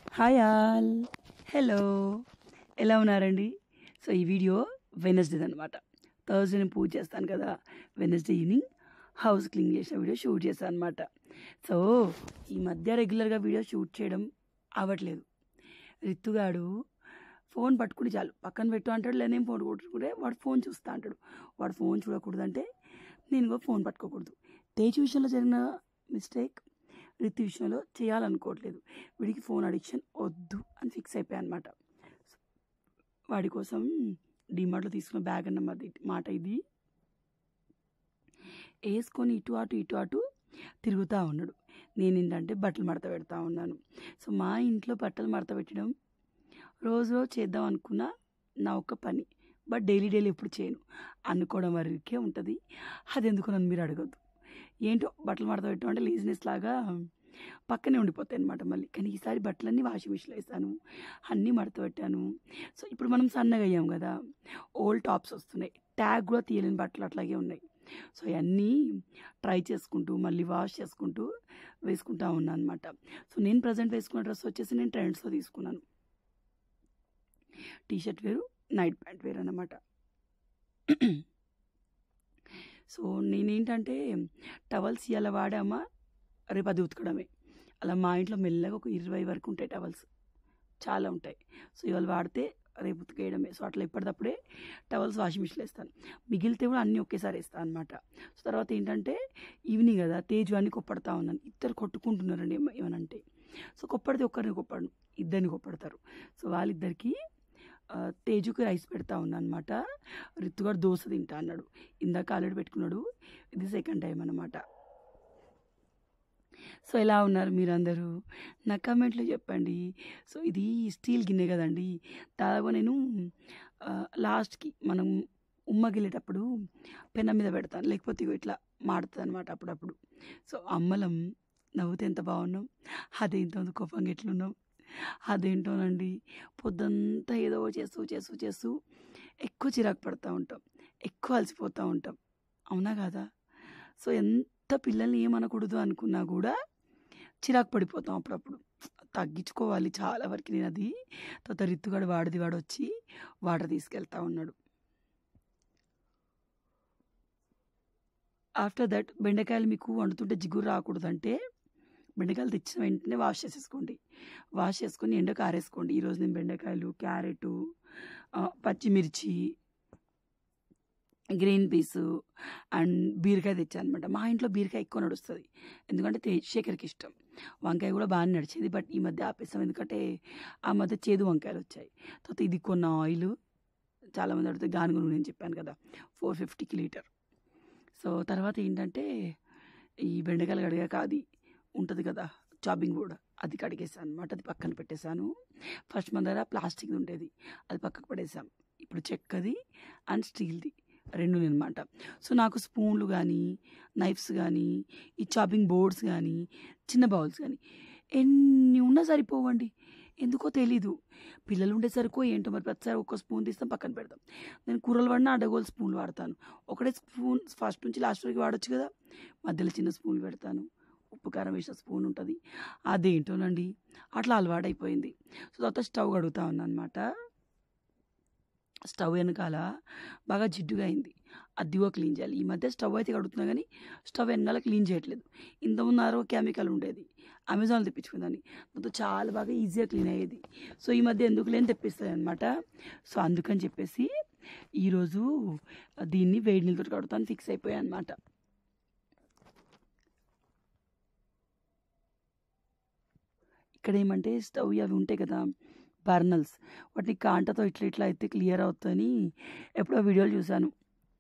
Hi all, hello, ఎలా ఉన్నారండి? So ఈ వీడియో వెనస్డే అనమాట. థర్స్డే నేను పూజ చేస్తాను కదా, వెనస్డే ఈవినింగ్ హౌస్ క్లీన్ చేసిన వీడియో షూట్ చేస్తాను అనమాట. సో ఈ మధ్య రెగ్యులర్గా వీడియో షూట్ చేయడం అవ్వట్లేదు. రిత్తుగాడు ఫోన్ పట్టుకుని చాలు పక్కన పెట్టు అంటాడు, లేనేం ఫోన్ కొట్టుకుంటే వాడు ఫోన్ చూస్తా అంటాడు. వాడు ఫోన్ చూడకూడదు అంటే నేను కూడా ఫోన్ పట్టుకోకూడదు. తేజు విషయంలో జరిగిన మిస్టేక్ రితు విషయంలో చేయాలనుకోవట్లేదు. వీడికి ఫోన్ అడిక్షన్ వద్దు అని ఫిక్స్ అయిపోయాయి అనమాట. వాడి కోసం డిమార్ట్లో తీసుకున్న బ్యాగ్ అన్నమాట మాట ఇది. వేసుకొని ఇటు అటు తిరుగుతూ ఉన్నాడు. నేను ఏంటంటే బట్టలు మడత పెడతా ఉన్నాను. సో మా ఇంట్లో బట్టలు మడత పెట్టడం రోజు చేద్దాం అనుకున్న నా ఒక పని, బట్ డైలీ ఎప్పుడు చేయను. అనుకోవడం వరకే ఉంటుంది. అది ఎందుకు నన్ను మీరు అడగద్దు. ఏంటో బట్టలు మడత పెట్టడం అంటే లేజినెస్ లాగా పక్కనే ఉండిపోతాయి అనమాట. మళ్ళీ కానీ ఈసారి బట్టలన్నీ వాషింగ్ మిషన్లో వేసాను, అన్నీ మడత పెట్టాను. సో ఇప్పుడు మనం సన్నగా అయ్యాం కదా, ఓల్డ్ టాప్స్ వస్తున్నాయి, ట్యాగ్ కూడా తీయలేని బట్టలు అట్లాగే ఉన్నాయి. సో అవన్నీ ట్రై చేసుకుంటూ మళ్ళీ వాష్ చేసుకుంటూ వేసుకుంటా ఉన్నాను అనమాట. సో నేను ప్రజెంట్ వేసుకున్న డ్రెస్ వచ్చేసి నేను ట్రెండ్స్లో తీసుకున్నాను. టీషర్ట్ వేరు, నైట్ ప్యాంట్ వేరు అన్నమాట. సో నేనేంటంటే టవల్స్ ఇలా వాడామా రేపు అది ఉతకడమే. అలా మా ఇంట్లో మెల్లగా ఒక 20 వరకు ఉంటాయి టవల్స్, చాలా ఉంటాయి. సో ఇవాళ వాడితే రేపు ఉతికేయడమే. సో అట్లా ఎప్పటికప్పుడే టవల్స్ వాషింగ్ మిషన్లో వేస్తాను. మిగిలితే కూడా అన్నీ ఒకేసారి వేస్తాను అనమాట. సో తర్వాత ఏంటంటే ఈవినింగ్ కదా, తేజు అన్ని కొప్పడతా ఉన్నాను. ఇద్దరు కొట్టుకుంటున్నారండి ఏమనంటే. సో కొప్పడితే ఒక్కరిని కొప్పడను, ఇద్దరిని కొప్పడతారు. సో వాళ్ళిద్దరికి తేజుకి రైస్ పెడతా ఉన్నా అనమాట. రిత్తుగాడు దోశ తింటా అన్నాడు. ఇందాక ఆల్రెడీ పెట్టుకున్నాడు, ఇది సెకండ్ టైం అనమాట. సో ఎలా ఉన్నారు మీరందరూ? నా కమెంట్లో చెప్పండి. సో ఇది స్టీల్ గిన్నె కదండి, దాదాపు నేను లాస్ట్కి మనం ఉమ్మగిలేటప్పుడు పెనం మీద పెడతాను, లేకపోతే ఇట్లా మాడుతుంది అనమాట అప్పుడప్పుడు. సో అమ్మలం నవ్వుతే ఎంత బాగున్నాం, అదేంతో కోపంగా ఎట్లున్నాం. అదేంటోనండి, పొద్దంతా ఏదో చేస్తూ ఎక్కువ చిరాకు పడుతూ ఉంటాం, ఎక్కువ అలసిపోతూ ఉంటాం, అవునా కదా? సో ఎంత పిల్లల్ని ఏమనకూడదు అనుకున్నా కూడా చిరాకు పడిపోతాం అప్పుడప్పుడు. తగ్గించుకోవాలి చాలా వరకు. నేను అది తర్వాత రిత్తుగాడు వాడు వచ్చి వాటర్ తీసుకెళ్తా ఉన్నాడు. ఆఫ్టర్ దట్ బెండకాయలు మీకు వండుతుంటే జిగురు రాకూడదంటే బెండకాయలు తెచ్చిన వెంటనే వాష్ చేసేసుకోండి. వాష్ చేసుకొని ఎండకు ఆరేసుకోండి. ఈరోజు నేను బెండకాయలు, క్యారెట్, పచ్చిమిర్చి, గ్రీన్ పీసు అండ్ బీరకాయ తెచ్చాను అనమాట. మా ఇంట్లో బీరకాయ ఎక్కువ నడుస్తుంది, ఎందుకంటే శేఖర్కి ఇష్టం. వంకాయ కూడా బాగానే నడిచేది, బట్ ఈ మధ్య ఆపేస్తాం, ఎందుకంటే ఆ మధ్య చేదు వంకాయలు వచ్చాయి. తర్వాత ఇది కొన్న ఆయిల్ చాలామంది అడిగితే గానుగ నూనె అని చెప్పాను కదా, 450కి లీటర్. సో తర్వాత ఏంటంటే ఈ బెండకాయలు కడిగాక అది ఉంటుంది కదా చాపింగ్ బోర్డ్, అది కడిగేసాను అనమాట. అది పక్కన పెట్టేశాను. ఫస్ట్ మన దగ్గర ప్లాస్టిక్ది ఉండేది, అది పక్కకు పడేసాం. ఇప్పుడు చెక్కది అండ్ స్టీల్ది రెండు అనమాట. సో నాకు స్పూన్లు కానీ, నైఫ్స్ కానీ, ఈ చాపింగ్ బోర్డ్స్ కానీ, చిన్న బౌల్స్ కానీ ఎన్ని ఉన్నా సరిపోవండి. ఎందుకో తెలీదు, పిల్లలు ఉండేసరికో ఏంటో మరి. ప్రతిసారి ఒక్క స్పూన్ తీస్తాం, పక్కన పెడతాం. నేను కూరలు వాడినా అడ్డగోలు స్పూన్లు వాడతాను. ఒకటే స్పూన్ ఫస్ట్ నుంచి లాస్ట్ వరకు వాడచ్చు కదా, మధ్యలో చిన్న స్పూన్లు పెడతాను. ఉప్పు కారం వేసిన స్పూన్ ఉంటుంది, అదేంటోనండి అట్లా అలవాటైపోయింది. సో తర్వాత స్టవ్ కడుగుతా ఉన్నాను అనమాట. స్టవ్ వెనకాల బాగా జిడ్డుగా అయింది, అది కూడా క్లీన్ చేయాలి. ఈ మధ్య స్టవ్ అయితే కడుగుతున్నా కానీ స్టవ్ వెనకాల క్లీన్ చేయట్లేదు. ఇంతకుముందు ఆరో కెమికల్ ఉండేది, అమెజాన్లో తెప్పించుకుందాన్ని, దాంతో చాలా బాగా ఈజీగా క్లీన్ అయ్యేది. సో ఈ మధ్య ఎందుకు లేని తెప్పిస్తాయి అనమాట. సో అందుకని చెప్పేసి ఈరోజు దీన్ని వేడి నీళ్ళతో కడుగుతాను ఫిక్స్ అయిపోయాయి అనమాట. ఇక్కడ ఏమంటే స్టవ్ అవి ఉంటాయి కదా బర్నల్స్, వాటిని కాంటతో ఇట్లా అయితే క్లియర్ అవుతుందని ఎప్పుడో వీడియోలు చూశాను,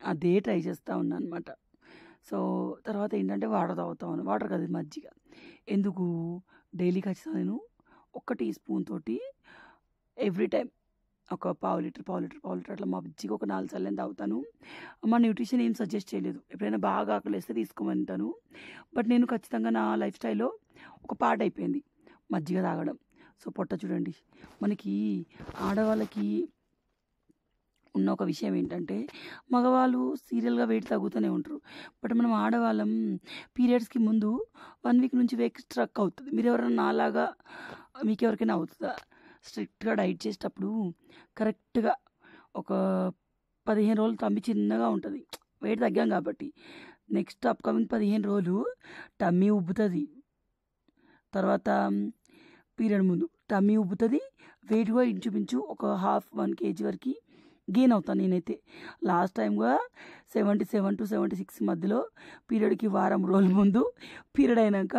అదే ట్రై చేస్తూ ఉన్నాను అనమాట. సో తర్వాత ఏంటంటే వాటర్ తాగుతా ఉన్నాను. వాటర్ కదా మజ్జిగ, ఎందుకు డైలీ ఖచ్చితంగా నేను 1 టీ స్పూన్ తోటి ఎవ్రీ టైం ఒక పావు లీటర్ అట్లా మజ్జిగ ఒక 4 సార్లు తాగుతాను. మా న్యూట్రిషన్ ఏం సజెస్ట్ చేయలేదు, ఎప్పుడైనా బాగా ఆకలిస్తే తీసుకోమంటాను. బట్ నేను ఖచ్చితంగా నా లైఫ్ స్టైల్లో ఒక పార్ట్ అయిపోయింది మజ్జిగ తాగడం. సో పొట్ట చూడండి, మనకి ఆడవాళ్ళకి ఉన్న ఒక విషయం ఏంటంటే మగవాళ్ళు సీరియల్గా వెయిట్ తగ్గుతూనే ఉంటారు, బట్ మనం ఆడవాళ్ళం పీరియడ్స్కి ముందు 1 వీక్ నుంచి వెయిట్ స్ట్రక్ అవుతుంది. మీరు ఎవరైనా నాలాగా మీకు ఎవరికైనా అవుతుందా? స్ట్రిక్ట్‌గా డైట్ చేసేటప్పుడు కరెక్ట్‌గా ఒక 15 రోజులు టమ్మీ చిన్నగా ఉంటది. వెయిట్ తగ్గాం కాబట్టి. నెక్స్ట్ అప్‌కమింగ్ 15 రోజులు టమ్మీ ఉబ్బుతది. తర్వాత పీరియడ్ ముందు టమ్మీ ఉబ్బుతది. వెయిట్ కూడా ఇంచుమించు ఒక 1 కేజీ వరకి గెయిన్ అవుతాను నేనైతే. లాస్ట్ టైమ్‌గా 77-76 మధ్యలో పీరియడ్‌కి వారం రోజుల ముందు, పీరియడ్ అయినాక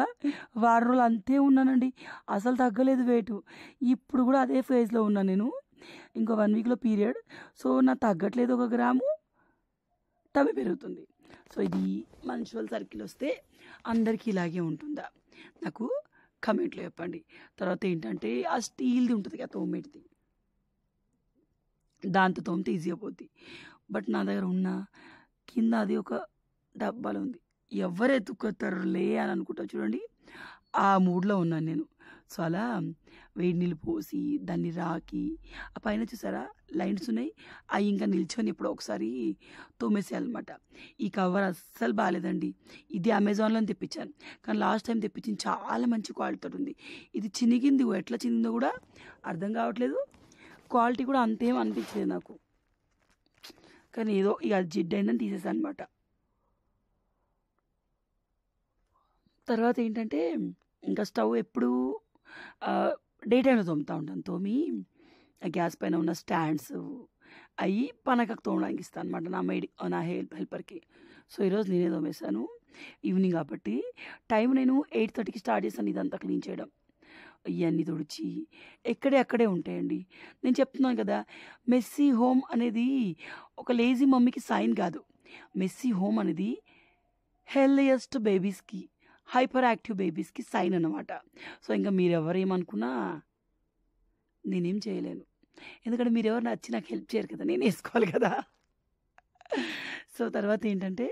వారం రోజులు అంతే ఉన్నానండి. అసలు తగ్గలేదు వెయిటు. ఇప్పుడు కూడా అదే ఫేజ్‌లో ఉన్నా నేను. ఇంకో 1 వీక్‌లో పీరియడ్. సో, నాకు తగ్గట్లేదు 1 గ్రాము, టమ్మీ పెరుగుతుంది. సో, ఇది మెన్స్ట్రువల్ సర్కిల్ వస్తే అందరికీ ఇలాగే ఉంటుందా? నాకు కామెంట్‌లో చెప్పండి. తర్వాత ఏంటంటే ఆ స్టీల్‌ది ఉంటది కదా తోమేటిది. దాంతో తోమితే ఈజీగా పోద్ది. బట్ నా దగ్గర ఉన్న కింద అది ఒక డబ్బాలో ఉంది. ఎవ్వరు ఎత్తుక్కొత్తారులే అని అనుకుంటా చూడండి. ఆ మూడ్‌లో ఉన్నాను నేను. సో, అలా వేడి నీళ్ళు పోసి, దాన్ని రాకి, ఆ పైన చూసారా లైన్స్ ఉన్నాయి. అయి ఇంకా నిల్చొని ఎప్పుడో ఒకసారి తోమేసేయాలనమాట. ఈ కవర్ అస్సలు బాలేదండి. ఇది అమెజాన్‌లోనే తెప్పించాను. కానీ లాస్ట్ టైమ్ తెప్పించింది చాలా మంచి క్వాలిటీతోటి ఉంది. ఇది చినిగింది. ఎట్లా చినిగిందో కూడా అర్థం కావట్లేదు. క్వాలిటీ కూడా అంతేం అనిపించలేదు నాకు. కానీ ఏదో ఇక అది జిడ్డయిందని తీసేసాను అనమాట. తర్వాత ఏంటంటే ఇంకా స్టవ్ ఎప్పుడూ డే టైమ్‌లో తోముతా ఉంటాను. తోమి ఆ గ్యాస్ పైన ఉన్న స్టాండ్స్ అయి పనకకు తోమడానికి ఇస్తాను అనమాట నా హెల్పర్‌కి. సో, ఈరోజు నేనే తోమేశాను. ఈవినింగ్ కాబట్టి టైం నేను 8:30కి స్టార్ట్ చేశాను ఇదంతా క్లీన్ చేయడం. ఇయన్నీ తుడిచి అక్కడే ఉంటాయండి. నేను చెప్తున్నాను కదా! మెస్సీ హోమ్ అనేది ఒక లేజీ మమ్మీకి సైన్ కాదు. మెస్సీ హోమ్ అనేది హెల్దియెస్ట్ బేబీస్‌కి, హైపర్ యాక్టివ్ బేబీస్‌కి సైన్ అనమాట. సో, ఇంక మీరెవరేమనుకున్నా నేనేం చేయలేను. ఎందుకంటే మీరెవరు వచ్చి నాకు హెల్ప్ చేయరు కదా! నేనేసుకోవాలి కదా! సో, తర్వాత ఏంటంటే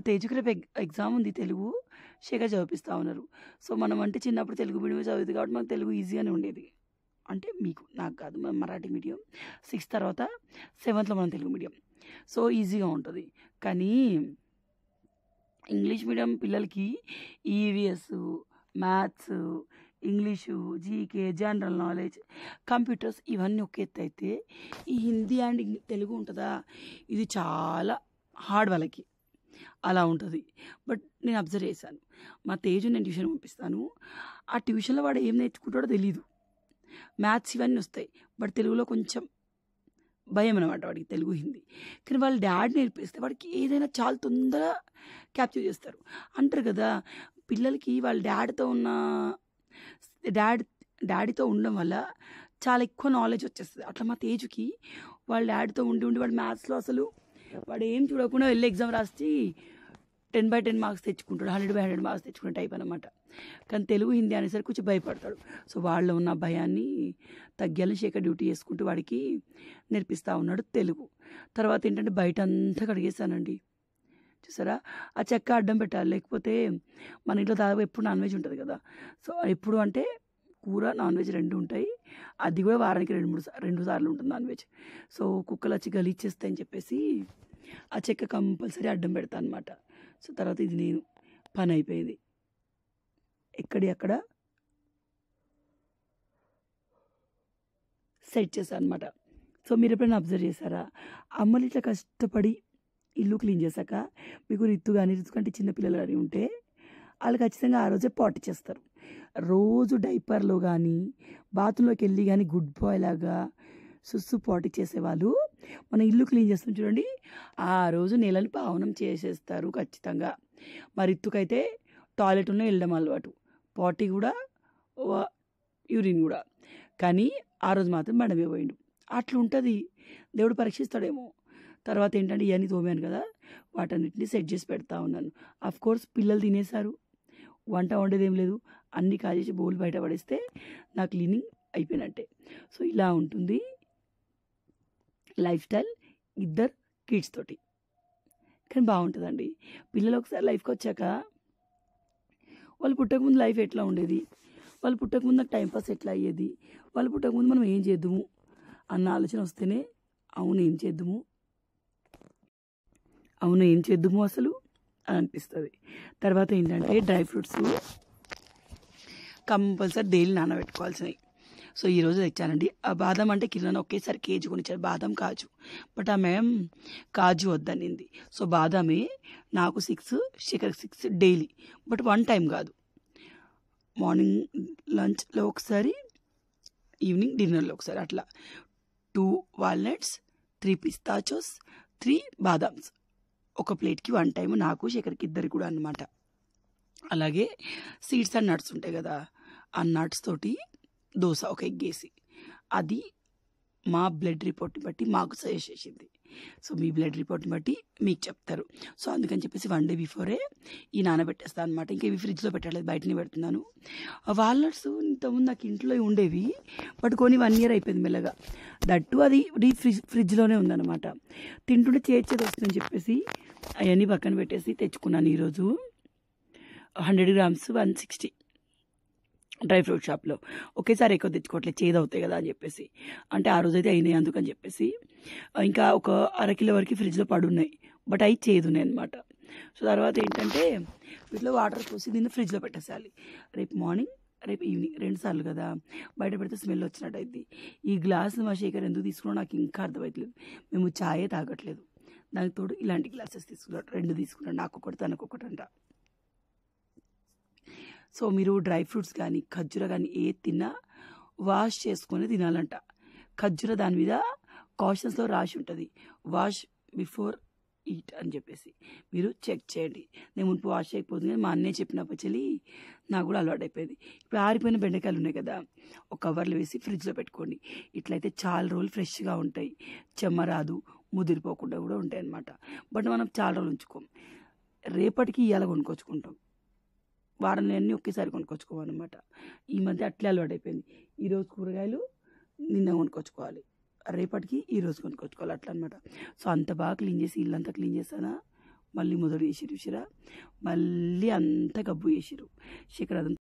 తేజుకి రేపు ఎగ్జామ్ ఉంది తెలుగు. శేఖర్ చదివిపిస్తా ఉన్నారు. సో, మనం అంటే చిన్నప్పుడు తెలుగు మీడియమే చదివేది కాబట్టి మనకు తెలుగు ఈజీగానే ఉండేది. అంటే మీకు, నాకు కాదు. మనం మరాఠీ మీడియం. 6th తర్వాత 7థ్‌లో మనం తెలుగు మీడియం. సో, ఈజీగా ఉంటది. కానీ ఇంగ్లీష్ మీడియం పిల్లలకి EVS, maths, English, GK, general knowledge, computers ఇవన్నీ ఒక ఎత్తయితే, ఈ హిందీ అండ్ తెలుగు ఉంటదా, ఇది చాలా హార్డ్ వాళ్ళకి. అలా ఉంటది. బట్ నేను అబ్జర్వ్ చేశాను. మా తేజుని నేను ట్యూషన్‌కి పంపిస్తాను. ఆ ట్యూషన్‌లో వాడు ఏం నేర్చుకుంటాడో తెలీదు. మ్యాథ్స్ ఇవన్నీ వస్తాయి. బట్ తెలుగులో కొంచెం భయమనమాట వాడికి, తెలుగు, హిందీ. కానీ వాళ్ళ డాడీ నేర్పిస్తే వాడికి ఏదైనా చాలా తొందరగా క్యాప్చర్ చేస్తారు. అంటారు కదా! పిల్లలకి వాళ్ళ డాడీతో ఉండడం వల్ల చాలా ఎక్కువ నాలెడ్జ్ వచ్చేస్తది. అట్లా మా తేజుకి వాళ్ళ డాడీతో ఉండి వాడు మ్యాథ్స్‌లో అసలు వాడు ఏం చూడకుండా వెళ్లి ఎగ్జామ్ రాసి 10/10 మార్క్స్ తెచ్చుకుంటాడు. 100/100 మార్క్స్ తెచ్చుకునే టైప్ అనమాట. కానీ తెలుగు, హిందీ అనేసరికి కొంచెం భయపడతాడు. సో, వాళ్ళలో ఉన్న భయాన్ని తగ్గాలని శేఖర్ డ్యూటీ చేసుకుంటూ వాడికి నేర్పిస్తా ఉన్నాడు తెలుగు. తర్వాత ఏంటంటే బయటంతా కడిగేసానండి. చూసారా? ఆ చెక్క అడ్డం పెట్టాలి. లేకపోతే మన ఇంట్లో దాదాపు ఎప్పుడు నాన్ వెజ్ ఉంటది కదా! సో, ఎప్పుడు అంటే కూర, నాన్ వెజ్ 2 ఉంటాయి. అది కూడా వారానికి 2 సార్లు ఉంటుంది నాన్ వెజ్. సో, కుక్కలొచ్చి గలీజ్ చేస్తాయని చెప్పేసి ఆ చెక్క కంపల్సరీ అడ్డం పెడతా అనమాట. సో, తర్వాత ఇది నేను పనయిపోయింది. ఎక్కడియి అక్కడ సెట్ చేశా అనమాట. సో, మీరెప్పుడైనా అబ్జర్వ్ చేశారా? అమ్మలు ఇట్లా కష్టపడి ఇల్లు క్లీన్ చేశాక మీకు రితు కంటే చిన్న పిల్లలు గాని ఉంటే ఆళ్ళు ఖచ్చితంగా ఆ రోజే పాటీ చేస్తారు. రోజు డైపర్‌లో గానీ, బాత్రూంలోకి ఎళ్లి గానీ గుడ్ బాయ్ లాగా పాటీ చేసేవాళ్ళు మన ఇల్లు క్లీన్ చేస్తాం చూడండి, ఆ రోజు నేలని పావనం చేసేస్తారు ఖచ్చితంగా. మా రితుకైతే టాయిలెట్‌లోనే వెళ్ళడం అలవాటు. పాటీ కూడా, వ యూరిన్ కూడా. కానీ ఆ రోజు మాత్రం బండ మీద పోయిండు. అట్లుంటది. దేవుడు పరీక్షిస్తాడేమో. తర్వాత ఏంటంటే ఇయన్నీ తోమాను కదా! వాటన్నిటిని సెట్ చేసి పెడతా ఉన్నాను. ఆఫ్‌కోర్స్ పిల్లలు తినేసారు. వంట వండేదేం లేదు. అన్నీ కాజేసి బౌల్ బయట పడేస్తే నా క్లీనింగ్ అయిపోయినట్టే. సో, ఇలా ఉంటుంది లైఫ్ స్టైల్ ఇద్దరు కిడ్స్ తోటి. కానీ బావుంటదండి. పిల్లలు ఒకసారి లైఫ్‌కొచ్చాక వాళ్ళు పుట్టకముందు లైఫ్ ఎట్లా ఉండేది? వాళ్ళు పుట్టకముందు నాకు టైమ్ పాస్ ఎట్లా అయ్యేది? వాళ్ళు పుట్టకముందు మనం ఏం చేద్దుము అన్న ఆలోచన వస్తేనే అవును ఏం చేద్దుము అసలు అని అనిపిస్తది. తర్వాత ఏంటంటే డ్రై ఫ్రూట్స్ కంపల్సరీ డైలీ నానబెట్టుకోవాల్సినవి. సో ఈరోజు తెచ్చానండి. ఆ బాదం అంటే కిరాణా ఒకేసారి కేజీ కొనిచ్చారు, బాదం కాజు. బట్ ఆమె కాజు వద్దనింది. సో బాదామే నాకు 6, శేఖర్కి 6 డైలీ. బట్ వన్ టైం కాదు, మార్నింగ్ లంచ్లో ఒకసారి, ఈవినింగ్ డిన్నర్లో ఒకసారి, అట్లా 2 వాల్నట్స్, 3 పిస్తాచోస్, 3 బాదామ్స్ ఒక ప్లేట్కి వన్ టైం, నాకు శేఖర్కి ఇద్దరికి కూడా అనమాట. అలాగే సీడ్స్ అండ్ నట్స్ ఉంటాయి కదా, ఆ నట్స్ తోటి దోశ ఒక ఎగ్ వేసి, అది మా బ్లడ్ రిపోర్ట్ని బట్టి మాకు సజెస్ట్ చేసింది. సో మీ బ్లడ్ రిపోర్ట్ని బట్టి మీకు చెప్తారు. సో అందుకని చెప్పేసి 1 డే బిఫోరే ఈ నానబెట్టేస్తాను అనమాట. ఇంకా ఇవి ఫ్రిడ్జ్లో పెట్టలేదు, బయటనే పెడుతున్నాను. వాల్నట్స్ ఇంతకుముందు నాకు ఇంట్లో ఉండేవి, బట్ కొని 1 year అయిపోయింది మెల్లగా. దట్టు అది ఫ్రిడ్జ్లోనే ఉందన్నమాట. తింటుంటే చేర్చేది వస్తుందని చెప్పేసి అవన్నీ పక్కన పెట్టేసి తెచ్చుకున్నాను ఈరోజు. 100 grams 160 డ్రై ఫ్రూట్ షాప్లో. ఒకేసారి ఎక్కువ తెచ్చుకోవట్లేదు, చేదు అవుతాయి కదా అని చెప్పేసి. అంటే ఆ రోజైతే అయినాయి అందుకని చెప్పేసి. ఇంకా ఒక 1/2 kilo వరకు ఫ్రిడ్జ్లో పడున్నాయి, బట్ అవి చేదున్నాయి అనమాట. సో తర్వాత ఏంటంటే వీటిలో వాటర్ పోసి దీన్ని ఫ్రిడ్జ్లో పెట్టేసేయాలి. రేపు మార్నింగ్, రేపు ఈవినింగ్ 2 సార్లు కదా, బయట పెడితే స్మెల్ వచ్చినట్టు అయింది. ఈ గ్లాసులు మా శేఖర్ ఎందుకు తీసుకున్నా నాకు ఇంకా అర్థమవుతలేదు. మేము ఛాయే తాగట్లేదు, దానికి తోడు ఇలాంటి గ్లాసెస్ తీసుకున్నాడు, 2 తీసుకున్నాడు, నాకు ఒకటి తనకు ఒకటి అంట. సో మీరు డ్రై ఫ్రూట్స్ కానీ ఖర్జూర కానీ ఏది తిన్నా వాష్ చేసుకొని తినాలంట. ఖర్జూర దాని మీద కాషన్స్లో రాసి ఉంటుంది, వాష్ బిఫోర్ ఈట్ అని చెప్పేసి. మీరు చెక్ చేయండి. నేను మునుపు వాష్ చేయకపోతుంది కానీ మా అన్నయ్య చెప్పినప్పుడు చెల్లి నాకు కూడా అలవాటు అయిపోయింది. ఇప్పుడు ఆరిపోయిన బెండకాయలు ఉన్నాయి కదా, ఒక కవర్లో వేసి ఫ్రిడ్జ్లో పెట్టుకోండి. ఇట్లయితే చాలా రోజులు ఫ్రెష్గా ఉంటాయి, చెమ్మ రాదు, ముదిరిపోకుండా కూడా ఉంటాయి అన్నమాట. బట్ మనం చాలా రోజులు ఉంచుకోం, రేపటికి ఇవాళ కొనుక్కొచ్చుకుంటాం, వారంలో అన్నీ ఒకేసారి కొనుక్కొచ్చుకోవాలన్నమాట. ఈ మధ్య అట్లే అలవాటు అయిపోయింది. ఈరోజు కూరగాయలు నిన్న కొనుక్కొచ్చుకోవాలి, రేపటికి ఈరోజు కొనుక్కొచ్చుకోవాలి, అట్లా అనమాట. సో అంత బాగా క్లీన్ చేసి ఇల్లంతా క్లీన్ చేస్తానా, మళ్ళీ మొదలు చేసిరు చూసిరా, మళ్ళీ అంతా గబ్బు చేసిరు. శేఖర్ అదంతా